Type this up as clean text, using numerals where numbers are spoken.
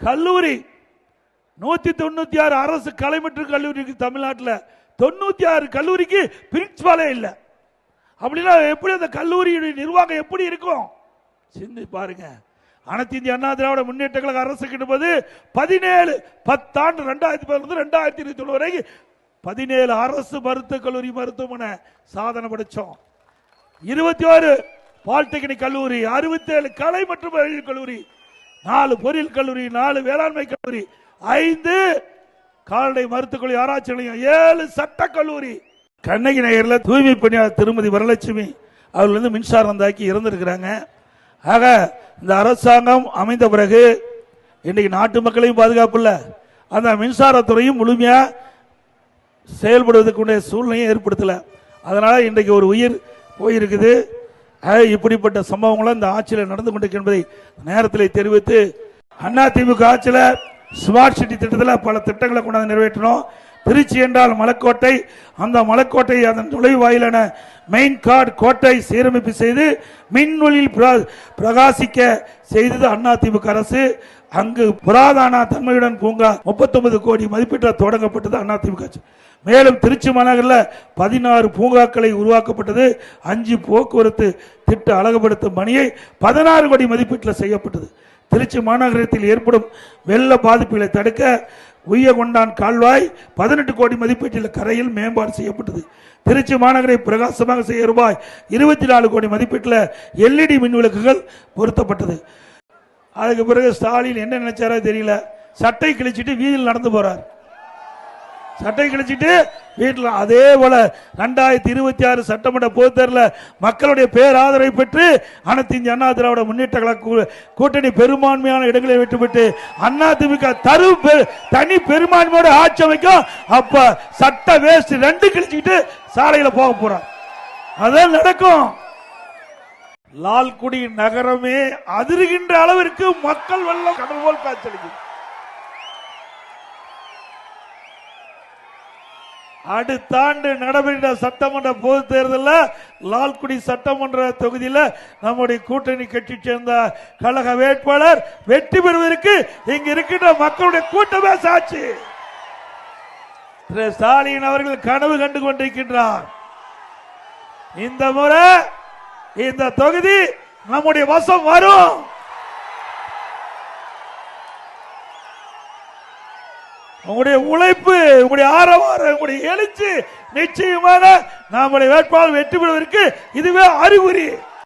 கல்லூரி 196 அரசு கலை மற்றும் கல்லூரிக்கு தமிழ்நாட்டில் 96 கல்லூரிக்கு பிரின்சிபாலே இல்லை. அப்படின்னா எப்படி அந்த கல்லூரியுடைய நிர்வாகம் எப்படி இருக்கும் சிந்தி பாருங்க. அனைத்து இந்திய அண்ணா திராவிட முன்னேற்ற கழக அரசு கிட்டபோது 17 10 ஆண்டு 2010 2021 வரைக்கும் 17 அரசு மருத்துவக் கல்லூரி மருத்துவமனை சாதனை படைச்சோம். 21 பாலிடெக்னிக் கல்லூரி, 67 கலை மற்றும் அறிவியல் கல்லூரி, 4 பொறியியல் கல்லூரி, 4 வேளாண்மை கல்லூரி, 5 கால்நடை மருத்துவக் கல்லூரி ஆராய்ச்சி நிலையம், 7 சட்ட கல்லூரி. கண்ணகி நகரில் தூய்மை பணியாளர் திருமதி வரலட்சுமி அவர்கள் வந்து மின்சாரம் தாக்கி இறந்திருக்கிறாங்க. ஆக இந்த அரசாங்கம் அமைந்த பிறகு இன்றைக்கு நாட்டு மக்களையும் பாதுகாப்பு இல்லை, அந்த மின்சாரத்துறையும் முழுமையா செயல்படுவதற்குரிய சூழ்நிலையை ஏற்படுத்தல. அதனால இன்றைக்கு ஒரு உயிர் போயிருக்குது. இப்படிப்பட்ட சம்பவங்களும் இந்த ஆட்சியில் நடந்து கொண்டிருக்க என்பதை நேரத்தில் தெரிவித்து, அதிமுக ஆட்சியில் ஸ்மார்ட் சிட்டி திட்டத்தில் பல திட்டங்களை கொண்டாந்து நிறைவேற்றணும். திருச்சி என்றால் மலைக்கோட்டை, அந்த மலைக்கோட்டை அதன் நுழைவாயிலான மெயின் கார்டு கோட்டை சீரமைப்பு செய்து மின்வெளியில் பிரகாசிக்க செய்தது அதிமுக அரசு. அங்கு புராதன தன்மையுடன் பூங்கா 39 கோடி மதிப்பீட்டில் தொடங்கப்பட்டது அதிமுக ஆட்சி. மேலும் திருச்சி மாநகரில் 16 பூங்காக்களை உருவாக்கப்பட்டது. 5 போக்குவரத்து திட்ட அழகுபடுத்தும் பணியை 16 கோடி மதிப்பீட்டில் செய்யப்பட்டது. திருச்சி மாநகரத்தில் ஏற்படும் வெள்ள பாதிப்புகளை தடுக்க உய்யகொண்டான் கால்வாய் 18 கோடி மதிப்பீட்டில் கரையில் மேம்பாடு செய்யப்பட்டது. திருச்சி மாநகரை பிரகாசமாக செய்ய ரூபாய் 24 கோடி மதிப்பீட்டில் LED மின் விளக்குகள் பொருத்தப்பட்டது. அதுக்கு பிறகு ஸ்டாலின் என்ன நினைச்சாரோ தெரியல, சட்டை கிழிச்சிட்டு வீதியில் நடந்து போறார். சட்டை கிழிச்சிட்டு வீட்டில். அதே போல 2026 சட்டமன்ற பொதுத் தேர்தலில் மக்களுடைய பேராதரவை பெற்று அனைத்து இந்திய அண்ணா திராவிட முன்னேற்ற கழக கூட்டணி பெரும்பான்மையான இடங்களை விட்டுவிட்டு அதிமுக தனி பெரும்பான்மையோட ஆட்சி அமைக்கும். அப்ப சட்ட வேஸ்ட் 2 கிழிச்சிட்டு சாலையில போக போறார். அதான் நடக்கும். லால்குடி நகரமே அதிர்கின்ற அளவிற்கு மக்கள் வெள்ளம் கடல் போல் காட்சியளிக்கும். அடுத்த ஆண்டு நடைபெற்ற சட்டமன்ற பொது தேர்தலில் லால்குடி சட்டமன்ற தொகுதியில் நம்முடைய கூட்டணி கட்சி சேர்ந்த கழக வேட்பாளர் வெற்றி பெறுவதற்கு இங்க இருக்கின்ற மக்களுடைய கூட்டமே சாட்சி. ஸ்டாலின் அவர்கள் கனவு கண்டு கொண்டிருக்கின்றார். இந்த முறை இந்த தொகுதி நம்முடைய வசம் வரும். உங்களுடைய உழைப்பு, உங்களுடைய ஆரவாரம், உங்களுடைய எழுச்சி நிச்சயமாக நம்முடைய வேட்பாளர் வெற்றி பெறுவதற்கு இதுவே அறிகுறி.